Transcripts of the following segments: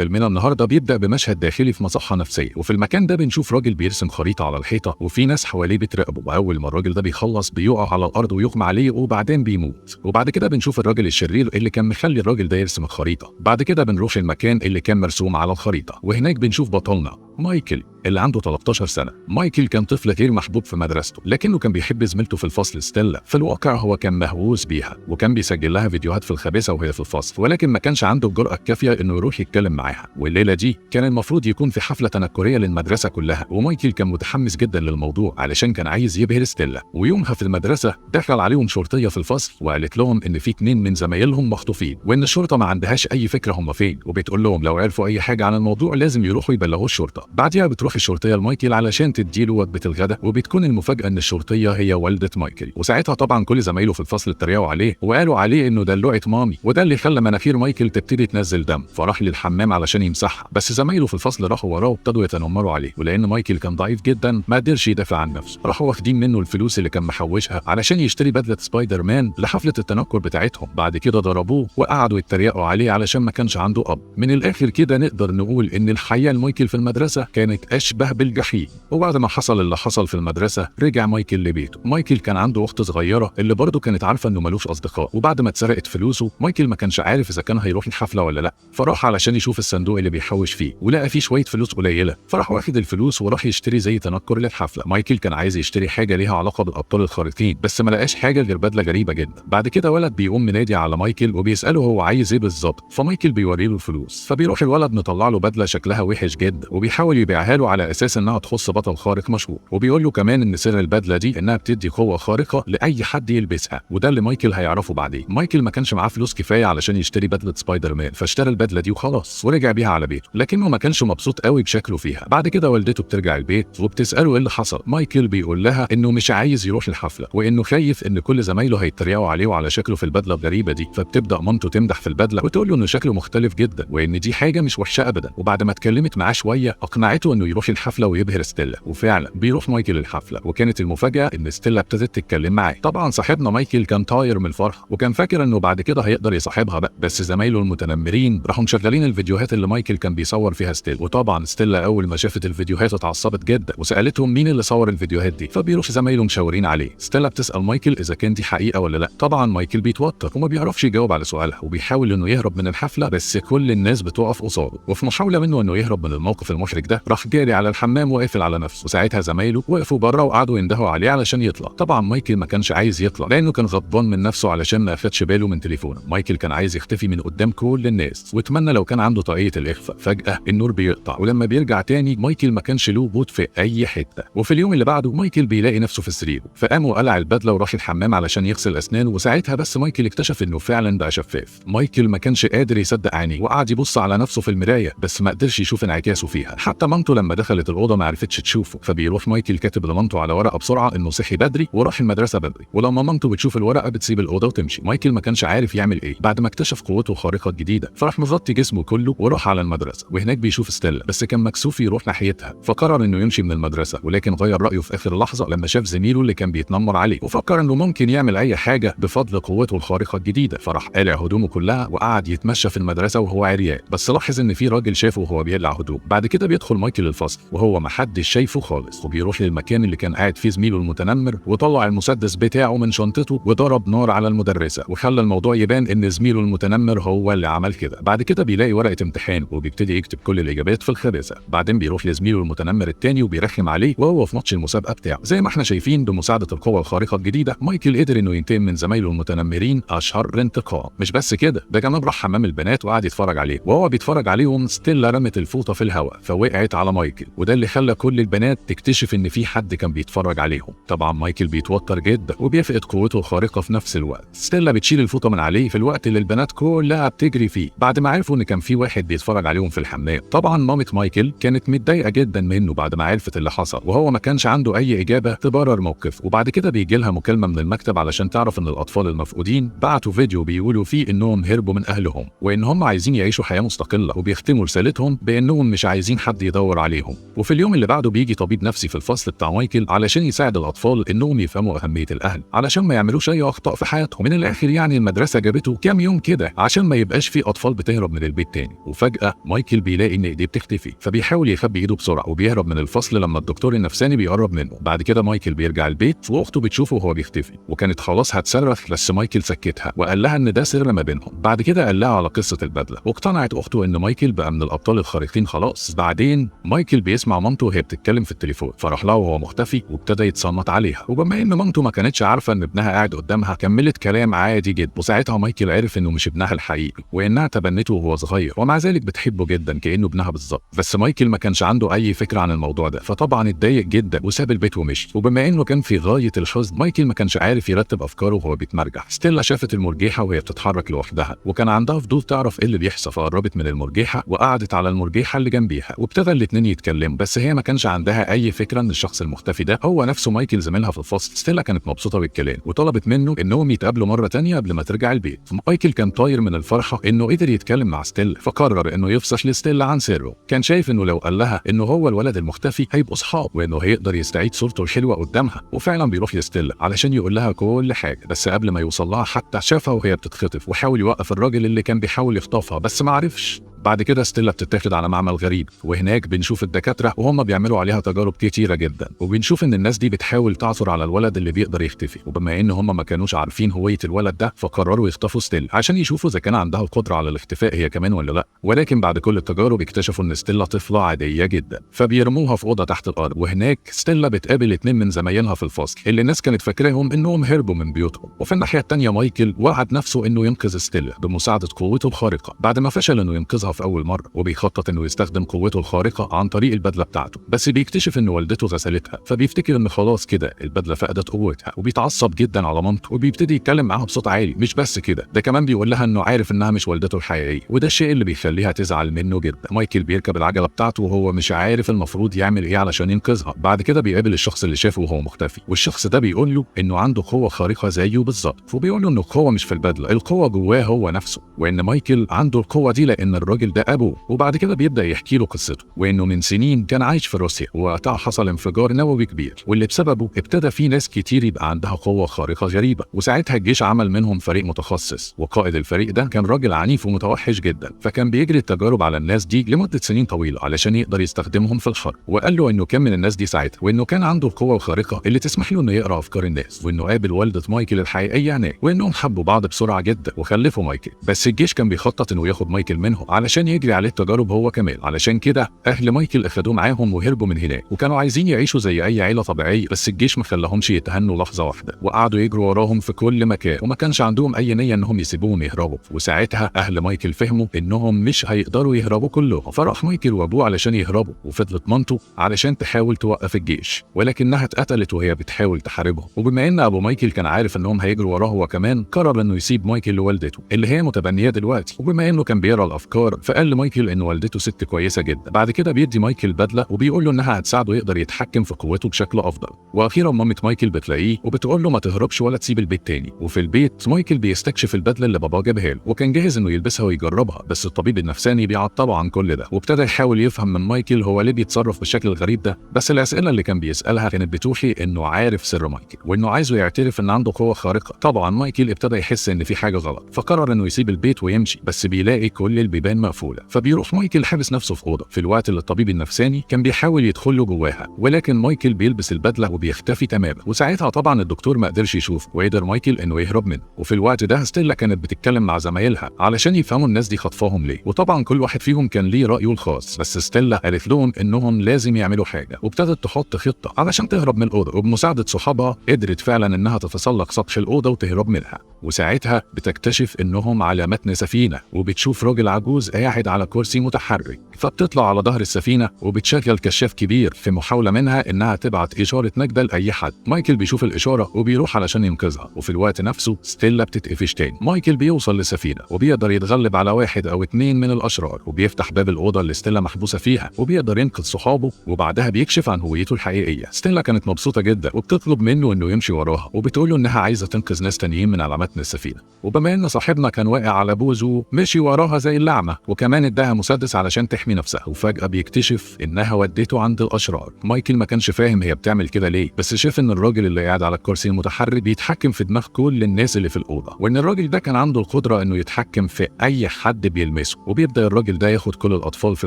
فيلمنا النهارده بيبدأ بمشهد داخلي في مصحة نفسية، وفي المكان ده بنشوف راجل بيرسم خريطة على الحيطة وفي ناس حواليه بتراقبه، وأول ما الراجل ده بيخلص بيقع على الأرض ويغمى عليه وبعدين بيموت. وبعد كده بنشوف الراجل الشرير اللي كان مخلي الراجل ده يرسم الخريطة. بعد كده بنروح المكان اللي كان مرسوم على الخريطة، وهناك بنشوف بطلنا مايكل اللي عنده 13 سنة. مايكل كان طفل غير محبوب في مدرسته، لكنه كان بيحب زميلته في الفصل ستيلا. في الواقع هو كان مهووس بيها وكان بيسجل لها فيديوهات في الخباثة وهي في الفصل، ولكن ما كانش عنده الجرأة الكافية انه يروح يتكلم معاها. والليلة دي كان المفروض يكون في حفلة تنكرية للمدرسة كلها، ومايكل كان متحمس جدا للموضوع علشان كان عايز يبهر ستيلا. ويومها في المدرسة دخل عليهم شرطية في الفصل وقالت لهم ان في 2 من زمايلهم مخطوفين، وان الشرطة ما عندهاش اي فكرة هم فين، وبتقول لهم لو عرفوا اي حاجة عن الموضوع لازم يروحوا يبلغوا الشرطة. بعدها بتروح الشرطية لمايكل علشان تديله وجبة الغداء، وبتكون المفاجأة ان الشرطية هي والدة مايكل. وساعتها طبعا كل زمايله في الفصل اتريقوا عليه وقالوا عليه انه دلوعة مامي، وده اللي خلى مناخير مايكل تبتدي تنزل دم، فراح للحمام علشان يمسحها. بس زمايله في الفصل راحوا وراه وابتدوا يتنمروا عليه، ولان مايكل كان ضعيف جدا ما قدرش يدافع عن نفسه، راحوا واخدين منه الفلوس اللي كان محوشها علشان يشتري بدلة سبايدر مان لحفلة التنكر بتاعتهم. بعد كده ضربوه وقعدوا يتريقوا عليه علشان ما كانش عنده اب. من الاخر كده نقدر نقول ان الحياة لمايكل في المدرسة كانت اشبه بالجحيم. وبعد ما حصل اللي حصل في المدرسة رجع مايكل لبيته. مايكل كان عنده اخت صغيرة اللي برضه كانت عارفة انه ملوش اصدقاء، وبعد ما اتسرقت فلوسه مايكل ما كانش عارف اذا كان هيروح الحفلة ولا لا، فراح علشان يشوف الصندوق اللي بيحوش فيه ولقى فيه شوية فلوس قليلة، فراح واخد الفلوس وراح يشتري زي تنكر للحفلة. مايكل كان عايز يشتري حاجة ليها علاقة بالابطال الخارقين بس ما لقاش حاجة غير بدلة غريبة جدا. بعد كده ولد بيقوم منادي على مايكل وبيسأله هو عايز ايه بالظبط، فمايكل بيوري له الفلوس، فبيروح الولد مطلع له بدلة شكلها وحش جدا وبيحاول يبيعها له على اساس انها تخص بطل خارق مشهور، وبيقول له كمان ان سر البدلة دي انها بتدي قوة خارقة لاي حد يلبسها، وده اللي مايكل هيعرفه بعدين. مايكل ما كانش معاه فلوس كفاية علشان يشتري بدلة سبايدر مان، فاشترى البدلة دي وخلاص ورجع بيها على بيته، لكنه ما كانش مبسوط قوي بشكله فيها. بعد كده والدته بترجع البيت وبتسأله ايه اللي حصل. مايكل بيقول لها انه مش عايز يروح الحفلة وانه خايف ان كل زمايله هيتريقوا عليه وعلى شكله في البدلة الغريبة دي، فبتبدأ مامته تمدح في البدلة وتقول له انه شكله مختلف جدا وان دي حاجة مش وحشة ابدا. وبعد ما اتكلمت معاه شوية اقنعته انه يروح الحفلة ويبهر ستيلا، وفعلا بيروح مايكل الحفلة. وكانت المفاجأة ان ستيلا ابتدت تتكلم معاه. طبعا صاحبنا مايكل كان طاير من الفرح وكان فاكر انه بعد كده هيقدر يصاحبها بقى، بس زمايله المتنمرين راحوا مشغلين الفيديوهات اللي مايكل كان بيصور فيها ستيلا. وطبعا ستيلا اول ما شافت الفيديوهات اتعصبت جدا وسالتهم مين اللي صور الفيديوهات دي، فبيروح زمايله مشاورين عليه. ستيلا بتسال مايكل اذا كان دي حقيقه ولا لا. طبعا مايكل بيتوتر وما بيعرفش يجاوب على سؤالها وبيحاول انه يهرب من الحفله، بس كل الناس بتقف قصاده. وفي محاوله منه انه يهرب من الموقف المحرج ده راح جاري على الحمام وقافل على نفسه، وساعتها زمايله وقفوا بره وقعدوا يندهوا عليه علشان يطلع. طبعا مايكل ما كانش عايز يطلع لانه كان غضبان من نفسه علشان ما اخدش باله من تليفونه. مايكل كان عايز يختفي من قدام كل الناس واتمنى لو كان عنده طاقية الاخفاء. فجأة النور بيقطع ولما بيرجع تاني مايكل ما كانش له وجود في اي حتة. وفي اليوم اللي بعده مايكل بيلاقي نفسه في سريره، فقام وقلع البدلة وراح الحمام علشان يغسل اسنانه، وساعتها بس مايكل اكتشف انه فعلا بقى شفاف. مايكل ما كانش قادر يصدق عينيه وقعد يبص على نفسه في المراية بس ما قدرش يشوف انعكاسه فيها. حتى مامته لما دخلت الأوضة ما عرفتش تشوفه، فبيروح مايكل كاتب لمامته على ورقة بسرعة انه صحي بدري وراح المدرسة بدري، ولما مامته بتشوف الورقة بتسيب الأوضة وتمشي. مايكل ما كانش عارف يعمل ايه بعد ما اكتشف قوته الخارقة الجديدة، فراح مغطي جسمه كله وراح على المدرسة، وهناك بيشوف ستيلا بس كان مكسوف يروح ناحيتها، فقرر انه يمشي من المدرسة، ولكن غير رأيه في آخر لحظة لما شاف زميله اللي كان بيتنمر عليه وفكر انه ممكن يعمل اي حاجة بفضل قوته الخارقة الجديدة، فراح قالع هدومه كلها وقعد يتمشى في المدرسة وهو عريان، بس لاحظ ان في راجل شافه وهو بيقلع هدوم. بعد كده بيدخل مايكل الفصل وهو ما حدش شايفه خالص، وبيروح للمكان اللي كان قاعد فيه زميله المتنمر وطلع المسدس بتاعه من شنطته وضرب نار على المدرسة وخلى الموضوع يبان ان زميله المتنمر هو اللي عمل كده. بعد كده بيلاقي ورقة امتحان وبيبتدي يكتب كل الإجابات في الخباثة. بعدين بيروح لزميله المتنمر التاني وبيرخم عليه وهو في ماتش المسابقة بتاعه. زي ما احنا شايفين بمساعدة القوة الخارقة الجديدة مايكل قدر انه ينتقم من زمايله المتنمرين اشهر انتقام. مش بس كده، ده كمان راح حمام البنات وقعد يتفرج عليه، وهو بيتفرج عليهم ستيلا رمت الفوطة في الهواء فوقعت على مايكل، وده اللي خلى كل البنات تكتشف ان في حد كان بيتفرج عليهم. طبعا مايكل بيتوتر جدا وبيفقد قوته الخارقة في نفس الوقت. ستيلا بتشيل الفوطة من عليه في الوقت اللي البنات كلها بتجري فيه بعد ما عرفوا ان كان في واحد بيتفرج عليهم في الحمام. طبعا مامة مايكل كانت متضايقة جدا منه بعد ما عرفت اللي حصل، وهو ما كانش عنده اي اجابة تبرر موقفه. وبعد كده بيجي لها مكالمة من المكتب علشان تعرف ان الاطفال المفقودين بعتوا فيديو بيقولوا فيه انهم هربوا من اهلهم وان هم عايزين يعيشوا حياة مستقلة، وبيختموا رسالتهم بانهم مش عايزين حد يدور عليهم. عليهم. وفي اليوم اللي بعده بيجي طبيب نفسي في الفصل بتاع مايكل علشان يساعد الأطفال إنهم يفهموا أهمية الأهل علشان ما يعملوش أي أخطاء في حياتهم. من الآخر يعني المدرسة جابته كام يوم كده عشان ما يبقاش في أطفال بتهرب من البيت تاني. وفجأة مايكل بيلاقي إن إيديه بتختفي، فبيحاول يخبي إيده بسرعة وبيهرب من الفصل لما الدكتور النفساني بيقرب منه. بعد كده مايكل بيرجع البيت وأخته بتشوفه وهو بيختفي، وكانت خلاص هتصرخ بس مايكل سكتها وقال لها إن ده سر ما بينهم. بعد كده قال لها على قصة البدلة، واقتنعت أخته إن مايكل بقى من الأبطال الخارقين خلاص. بعدين مايكل بيسمع مامته وهي بتتكلم في التليفون، فراح لها وهو مختفي وابتدى يتصنت عليها. وبما إن مامته ما كانتش عارفة إن ابنها قاعد قدامها كملت كلام عادي جدا. وساعتها مايكل عرف إنه مش ابنها الحقيقي وإنها تبنته وهو صغير، ومع ذلك بتحبه جدا كأنه ابنها بالظبط. بس مايكل ما كانش عنده أي فكرة عن الموضوع ده، فطبعا اتضايق جدا وساب البيت ومشي. وبما إنه كان في غاية الحزن مايكل ما كانش عارف يرتب أفكاره وهو بيتمرجح. ستيلا شافت المرجحة وهي بتتحرك لوحدها وكان عندها فضول تعرف إيه اللي بيحصل، فقربت من المرجحة وقعدت على المرجحة اللي جنبيها وابتدى الاتنين يتكلموا. بس هي ما كانش عندها أي فكرة إن الشخص المختفي ده هو نفسه مايكل زميلها في الفصل. ستيلا كانت مبسوطة بالكلام وطلبت منه إنهم يتقابلوا مرة تانية قبل ما ترجع البيت. مايكل كان طاير من الفرحة إنه قدر يتكلم مع ستيلا، فقرر إنه يفصح لستيلا عن سره. كان شايف إنه لو قال لها إنه هو الولد المختفي هيبقوا أصحاب وإنه هيقدر يستعيد صورته الحلوة قدامها. وفعلا بيروح لستيلا علشان يقول لها كل حاجة، بس قبل ما يوصل لها حتى شافها وهي بتتخطف وحاول يوقف الراجل اللي كان بيحاول يخطفها بس ما عرفش. بعد كده ستيلا بتتاخد على معمل غريب، وهناك بنشوف الدكاترة وهم بيعملوا عليها تجارب كتيرة جدا، وبنشوف ان الناس دي بتحاول تعثر على الولد اللي بيقدر يختفي. وبما ان هم ما كانوش عارفين هوية الولد ده فقرروا يخطفوا ستيلا عشان يشوفوا اذا كان عندها القدرة على الاختفاء هي كمان ولا لا. ولكن بعد كل التجارب اكتشفوا ان ستيلا طفلة عادية جدا، فبيرموها في أوضة تحت الأرض. وهناك ستيلا بتقابل 2 من زمايلها في الفصل اللي الناس كانت فاكراهم انهم هربوا من بيوتهم. وفي الناحية التانية مايكل وعد نفسه انه ينقذ ستيلا بمساعدة قوته الخارقة بعد ما فشل انه ينقذها في أول مرة، بيخطط انه يستخدم قوته الخارقه عن طريق البدله بتاعته. بس بيكتشف ان والدته غسلتها، فبيفتكر ان خلاص كده البدله فقدت قوتها، وبيتعصب جدا على مامته وبيبتدي يتكلم معاها بصوت عالي. مش بس كده، ده كمان بيقول لها انه عارف انها مش والدته الحقيقيه، وده الشيء اللي بيخليها تزعل منه جدا. مايكل بيركب العجله بتاعته وهو مش عارف المفروض يعمل ايه علشان ينقذها. بعد كده بيقابل الشخص اللي شافه وهو مختفي، والشخص ده بيقول له انه عنده قوه خارقه زيه بالظبط، وبيقول له انه القوه مش في البدله، القوه جواه هو نفسه، وان مايكل عنده القوه دي لان الراجل ده ابوه. وبعد كده بيبدا يحكي له قصته، وانه من سنين كان عايش في روسيا ووقتها حصل انفجار نووي كبير، واللي بسببه ابتدى في ناس كتير يبقى عندها قوه خارقه غريبه. وساعتها الجيش عمل منهم فريق متخصص، وقائد الفريق ده كان راجل عنيف ومتوحش جدا، فكان بيجري التجارب على الناس دي لمده سنين طويله علشان يقدر يستخدمهم في الحرب. وقال له انه كان من الناس دي ساعتها، وانه كان عنده القوه الخارقه اللي تسمح له انه يقرا افكار الناس، وانه قابل والده مايكل الحقيقيه هناك، وانهم حبوا بعض بسرعه جدا وخلفوا مايكل. بس الجيش كان بيخطط انه ياخد مايكل منهم علشان يجري عليه التجارب هو كمان. علشان كده اهل مايكل اخدوه معاهم وهربوا من هناك، وكانوا عايزين يعيشوا زي اي عيله طبيعيه، بس الجيش ما خلاهمش يتهنوا لحظه واحده، وقعدوا يجروا وراهم في كل مكان، وما كانش عندهم اي نيه انهم يسيبوهم يهربوا. وساعتها اهل مايكل فهموا انهم مش هيقدروا يهربوا كلهم، فراح مايكل وابوه علشان يهربوا، وفضلت مامته علشان تحاول توقف الجيش، ولكنها اتقتلت وهي بتحاول تحاربهم. وبما ان ابو مايكل كان عارف انهم هيجروا وراه هو كمان، قرر انه يسيب مايكل لوالدته اللي هي متبنيه دلوقتي. وبما انه كان بيقرا الافكار فقال لمايكل ان والدته ست كويسه جدا. بعد كده بيدي مايكل بدله وبيقول له انها هتساعده يقدر يتحكم في قوته بشكل افضل. واخيرا مامة مايكل بتلاقيه وبتقول له ما تهربش ولا تسيب البيت تاني. وفي البيت مايكل بيستكشف البدله اللي باباه جابها له، وكان جاهز انه يلبسها ويجربها، بس الطبيب النفساني بيعطله عن كل ده، وابتدى يحاول يفهم من مايكل هو ليه بيتصرف بالشكل الغريب ده. بس الاسئله اللي كان بيسالها كانت بتوحي انه عارف سر مايكل، وانه عايزه يعترف ان عنده قوه خارقه. طبعا مايكل ابتدى يحس ان في حاجه غلط، فقرر انه يسيب البيت ويمشي، بس بيلاقي كل البيبان مقفوله. فبيروح مايكل حابس نفسه في اوضه في الوقت اللي الطبيب النفساني كان بيحاول يدخل له جواها، ولكن مايكل بيلبس البدله وبيختفي تماما. وساعتها طبعا الدكتور ما قدرش يشوفه، وقدر مايكل انه يهرب منه. وفي الوقت ده ستيلا كانت بتتكلم مع زمايلها علشان يفهموا الناس دي خطفاهم ليه، وطبعا كل واحد فيهم كان ليه رايه الخاص، بس ستيلا قالت لهم انهم لازم يعملوا حاجه، وابتدت تحط خطه علشان تهرب من الاوضه. وبمساعده صحابها قدرت فعلا انها تتسلق سطح الاوضه وتهرب منها. وساعتها بتكتشف انهم على متن سفينه، وبتشوف راجل عجوز قاعد على كرسي متحرك، فبتطلع على ظهر السفينه وبتشغل كشاف كبير في محاوله منها انها تبعت اشاره نجده لاي حد. مايكل بيشوف الاشاره وبيروح علشان ينقذها، وفي الوقت نفسه ستيلا بتتقفش تاني. مايكل بيوصل للسفينه وبيقدر يتغلب على 1 أو 2 من الاشرار، وبيفتح باب الاوضه اللي ستيلا محبوسه فيها، وبيقدر ينقذ صحابه، وبعدها بيكشف عن هويته الحقيقيه. ستيلا كانت مبسوطه جدا وبتطلب منه انه يمشي وراها، وبتقول له انها عايزه تنقذ ناس تانيين من على متن السفينه. وبما ان صاحبنا كان واقع على بوزه مشي وراها زي اللعمه، وكمان اداها مسدس علشان تحمي نفسها، وفجأة بيكتشف انها ودته عند الاشرار. مايكل ما كانش فاهم هي بتعمل كده ليه، بس شاف ان الراجل اللي قاعد على الكرسي المتحرك بيتحكم في دماغ كل الناس اللي في الاوضه، وان الراجل ده كان عنده القدره انه يتحكم في اي حد بيلمسه. وبيبدا الراجل ده ياخد كل الاطفال في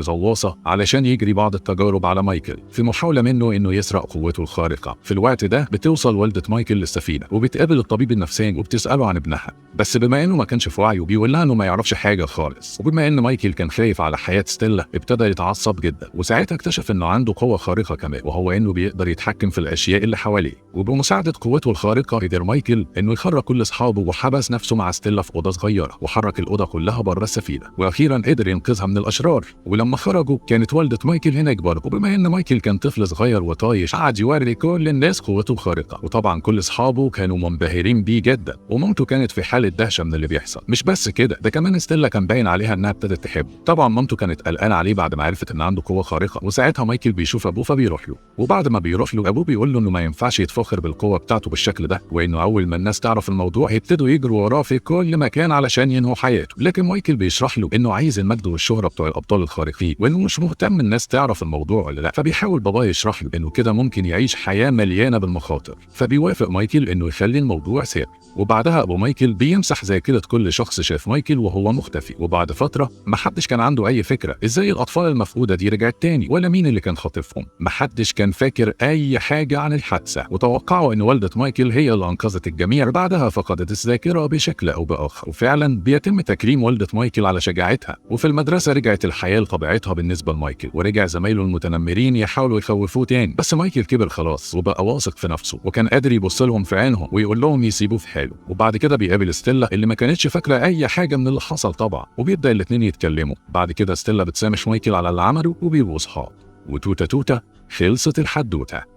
غواصه علشان يجري بعض التجارب على مايكل في محاوله منه انه يسرق قوته الخارقه. في الوقت ده بتوصل والده مايكل للسفينه وبتقابل الطبيب النفساني وبتساله عن ابنها، بس بما انه ما كانش في وعيه بيقول لها انه ما يعرفش حاجه خالص. وبما ان مايكل كان خايف على حياه ستيلا ابتدى يتعصب جدا، وساعتها اكتشف انه عنده قوه خارقه كمان، وهو انه بيقدر يتحكم في الاشياء اللي حواليه. وبمساعده قوته الخارقه قدر مايكل انه يخرج كل اصحابه وحبس نفسه مع ستيلا في اوضه صغيره، وحرك الاوضه كلها بره السفينه، واخيرا قدر ينقذها من الاشرار. ولما خرجوا كانت والده مايكل هناك برضه، وبما ان مايكل كان طفل صغير وطايش قعد يوري كل الناس قوته الخارقه، وطبعا كل اصحابه كانوا منبهرين بيه جدا، ومامته كانت في حاله دهشه من اللي بيحصل. مش بس كده، ده كمان ستيلا كان باين عليها انها ابتدت تحبه. طبعا مامته كانت قلقانه عليه بعد ما عرفت ان عنده قوه خارقه، وساعتها مايكل بيشوف ابوه فبيروح له، وبعد ما بيروح له ابوه بيقول له انه ما ينفعش يتفاخر بالقوه بتاعته بالشكل ده، وانه اول ما الناس تعرف الموضوع هيبتدوا يجروا وراه في كل مكان علشان ينهوا حياته. لكن مايكل بيشرح له انه عايز المجد والشهره بتوع الابطال الخارقين، وانه مش مهتم الناس تعرف الموضوع ولا لا. فبيحاول باباه يشرح له انه كده ممكن يعيش حياه مليانه بالمخاطر، فبيوافق مايكل انه يخلي الموضوع سر. وبعدها ابو مايكل بيمسح ذاكره كل شخص شاف مايكل وهو مختفي، وبعد فتره محدش كان عنده اي فكره ازاي الاطفال المفقوده دي رجعت تاني، ولا مين اللي كان خاطفهم. محدش كان فاكر اي حاجه عن الحادثه، وتوقعوا ان والده مايكل هي اللي انقذت الجميع. بعدها فقدت الذاكره بشكل او باخر، وفعلا بيتم تكريم والده مايكل على شجاعتها. وفي المدرسه رجعت الحياه لطبيعتها بالنسبه لمايكل، ورجع زمايله المتنمرين يحاولوا يخوفوه تاني، بس مايكل كبر خلاص وبقى واثق في نفسه، وكان قادر يبص لهم في عينهم ويقول لهم يسيبوه في حاله. وبعد كده بيقابل ستيلا اللي ما كانتش فاكره اي حاجه من اللي حصل طبعا، وبيبدا الاثنين يتكلموا. بعد كده ستيلا بتسامح مايكل على اللي عمله وبيبقوا صحاب. وتوته توته خلصت الحدوته.